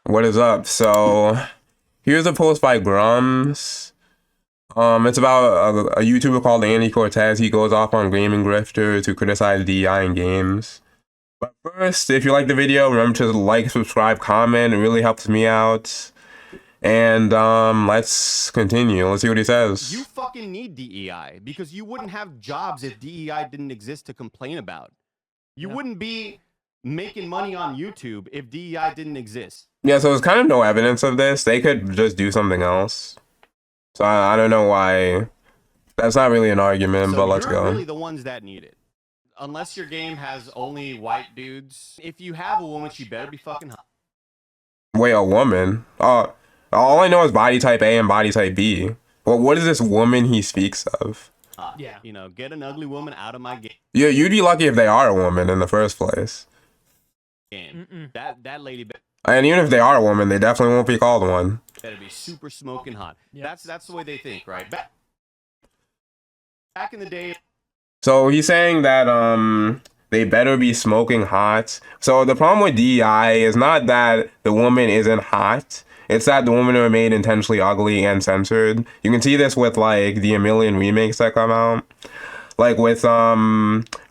What is up? So here's a post by Grums. It's about a YouTuber called Andy Cortez. He goes off on gaming grifters to criticize DEI in games. But first, if you like the video, remember to like, subscribe, comment. It really helps me out. And let's continue. Let's see what he says. You fucking need DEI because you wouldn't have jobs if DEI didn't exist to complain about. You wouldn't be making money on YouTube if DEI didn't exist. Yeah, so there's kind of no evidence of this. They could just do something else. So I don't know why. That's not really an argument, So but let's you're go. really the ones that need it. Unless your game has only white dudes. If you have a woman, she better be fucking hot. Wait, a woman? All I know is body type A and body type B. Well, what is this woman he speaks of? Yeah. You know, get an ugly woman out of my game. Yeah, you'd be lucky if they are a woman in the first place. That lady And even if they are a woman, they definitely won't be called one. better be super smoking hot. Yep. That's the way they think, right? Back in the day. So he's saying that they better be smoking hot. So the problem with DEI is not that the woman isn't hot. It's that the women are made intentionally ugly and censored. You can see this with like the a million remakes that come out. Like with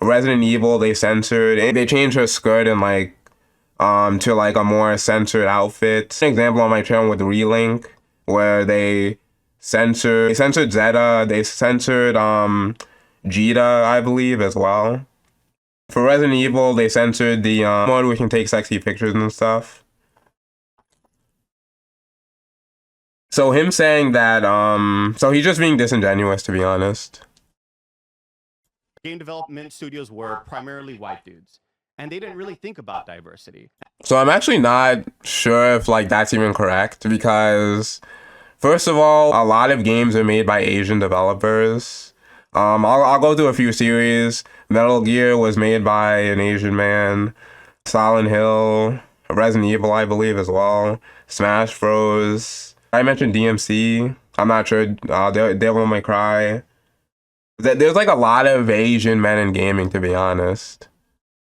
Resident Evil, they censored and they changed her skirt and like to like a more censored outfit. An example on my channel with Relink where they censored Zeta, they censored Jita, I believe, as well. For Resident Evil, they censored the mode where we can take sexy pictures and stuff. So him saying that, so he's just being disingenuous, to be honest. Game development studios were primarily white dudes, and they didn't really think about diversity. So I'm actually not sure if like that's even correct because, first of all, a lot of games are made by Asian developers. I'll go through a few series. Metal Gear was made by an Asian man. Silent Hill, Resident Evil, I believe, as well. Smash Bros. I mentioned DMC. I'm not sure. Devil May Cry. There's like a lot of Asian men in gaming, to be honest,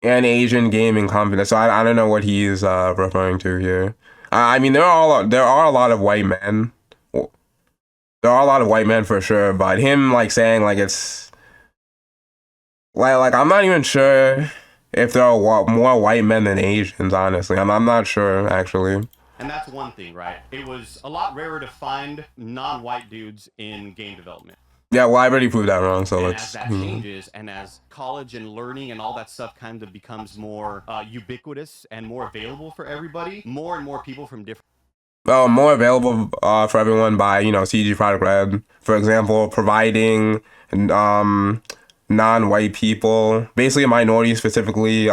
and Asian gaming companies. So I don't know what he's referring to here. I mean, there are a lot of white men. There are a lot of white men for sure, but him like saying like it's like I'm not even sure if there are more white men than Asians. Honestly, I'm not sure actually. And that's one thing, right? It was a lot rarer to find non-white dudes in game development. Yeah, well, I already proved that wrong, so and let's... as that changes, and as college and learning and all that stuff kind of becomes more ubiquitous and more available for everybody, more and more people from different... more available for everyone by, you know, CG Product Red, for example, providing non-white people, basically minorities specifically,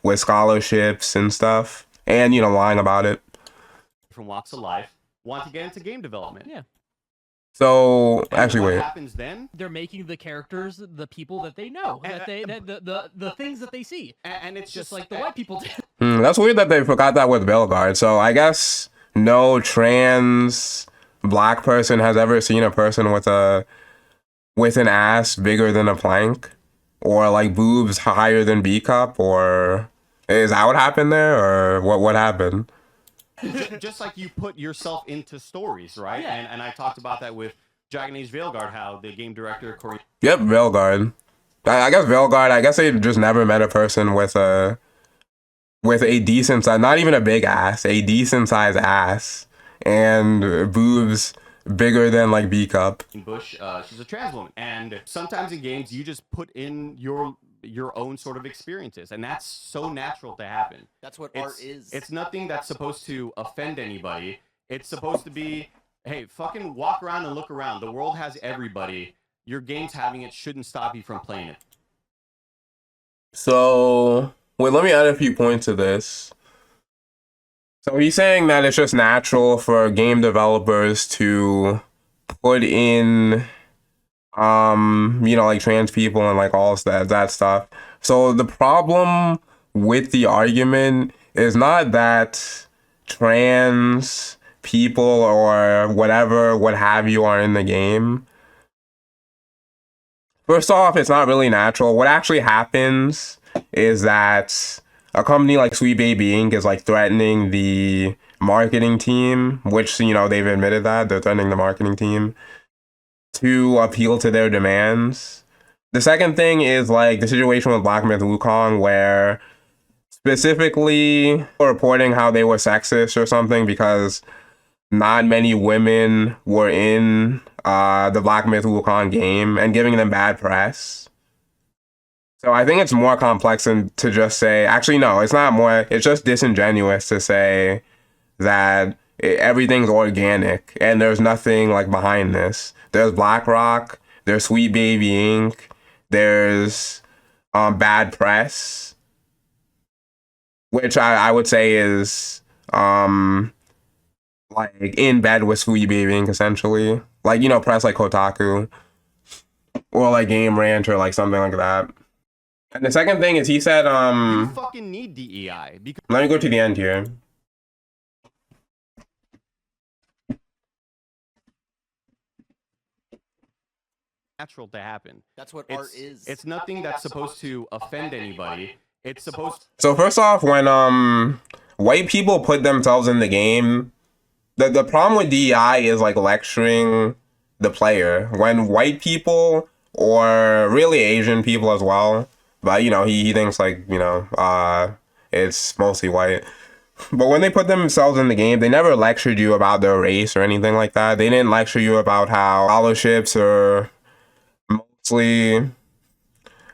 with scholarships and stuff, and, you know, lying about it. From walks of life, want to get into game development. Yeah. So And actually, what wait. happens then? They're making the characters the people that they know, the things that they see, And it's just like the white people did. That's weird that they forgot that with Veilguard. So I guess no trans black person has ever seen a person with an ass bigger than a plank, or like boobs higher than B cup, or is that what happened there, or what happened? just like you put yourself into stories, right? Yeah. And I talked about that with Dragon Age Veilguard, how the game director Corey. Yep, Veilguard. I guess Veilguard. I guess they just never met a person with a decent size, not even a big ass, a decent size ass, and boobs bigger than like B cup. Bush, she's a trans woman, and sometimes in games you just put in your own sort of experiences, and that's so natural to happen. That's what art is. It's nothing that's supposed to offend anybody. It's supposed to be, hey, fucking walk around and look around. The world has everybody. Your game's having it shouldn't stop you from playing it. So wait, let me add a few points to this. So he's saying that it's just natural for game developers to put in you know, like trans people and like all that stuff. So the problem with the argument is not that trans people or whatever, what have you, are in the game. First off, it's not really natural. What actually happens is that a company like Sweet Baby Inc. is like threatening the marketing team, which, you know, they've admitted that they're threatening the marketing team to appeal to their demands. The second thing is like the situation with Black Myth Wukong, where specifically reporting how they were sexist or something because not many women were in the Black Myth Wukong game and giving them bad press. So I think it's more complex than to just say, actually, no, it's not more, it's just disingenuous to say that everything's organic and there's nothing like behind this. There's BlackRock, there's Sweet Baby Inc., there's bad press, which I would say is like in bed with Sweet Baby Inc. essentially. Like, you know, press like Kotaku or like Game Rant or like something like that. And the second thing is he said, You fucking need DEI because let me go to the end here. natural to happen. That's what art is. It's nothing that's supposed to offend anybody. It's supposed. So first off, when white people put themselves in the game, the problem with DEI is like lecturing the player. When white people, or really Asian people as well, but you know, he thinks like, you know, it's mostly white. But when they put themselves in the game, they never lectured you about their race or anything like that. They didn't lecture you about how scholarships are mostly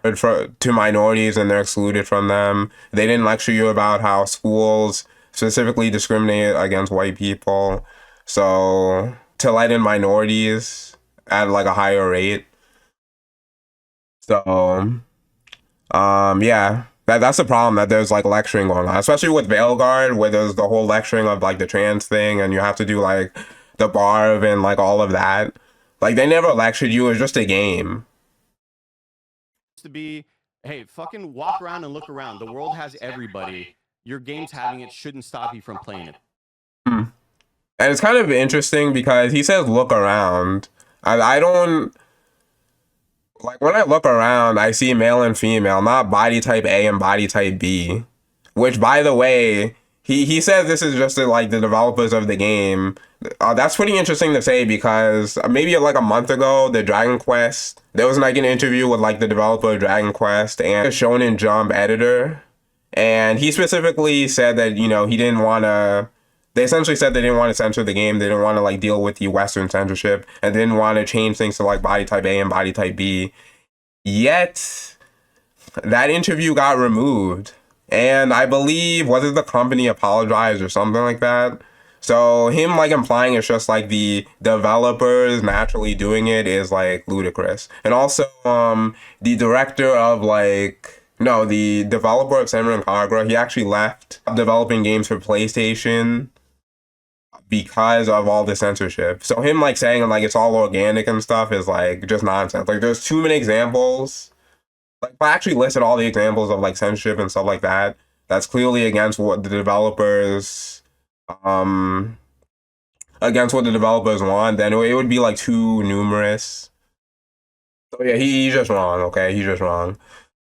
to minorities and they're excluded from them. They didn't lecture you about how schools specifically discriminate against white people. So to let in minorities at like a higher rate. So, yeah. That's the problem, that there's like lecturing going on, especially with Veilguard, where there's the whole lecturing of like the trans thing and you have to do like the barb and like all of that. Like they never lectured you, it was just a game. To be, hey, fucking walk around and look around. The world has everybody. Your game's having it shouldn't stop you from playing it. And it's kind of interesting because he says look around. I don't... Like, when I look around, I see male and female, not body type A and body type B. Which, by the way, he says this is just like the developers of the game. That's pretty interesting to say because maybe like a month ago, the Dragon Quest, there was like an interview with like the developer of Dragon Quest and the Shonen Jump editor. And he specifically said that, you know, he didn't want to... They essentially said they didn't want to censor the game. They didn't want to like deal with the Western censorship and didn't want to change things to like body type A and body type B. Yet that interview got removed. And I believe, whether the company apologized or something like that. So him like implying it's just like the developers naturally doing it is like ludicrous. And also the director of like... No, the developer of Senran Kagura, he actually left developing games for PlayStation because of all the censorship. So him like saying like it's all organic and stuff is like just nonsense. Like there's too many examples. Like I actually listed all the examples of like censorship and stuff like that. That's clearly against what the developers want. Then it would be like too numerous. So yeah, he's just wrong. Okay, he's just wrong.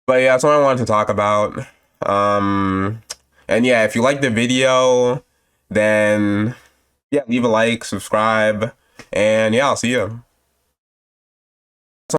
But yeah, that's what I wanted to talk about. And yeah, if you like the video, then yeah, leave a like, subscribe, and yeah, I'll see you.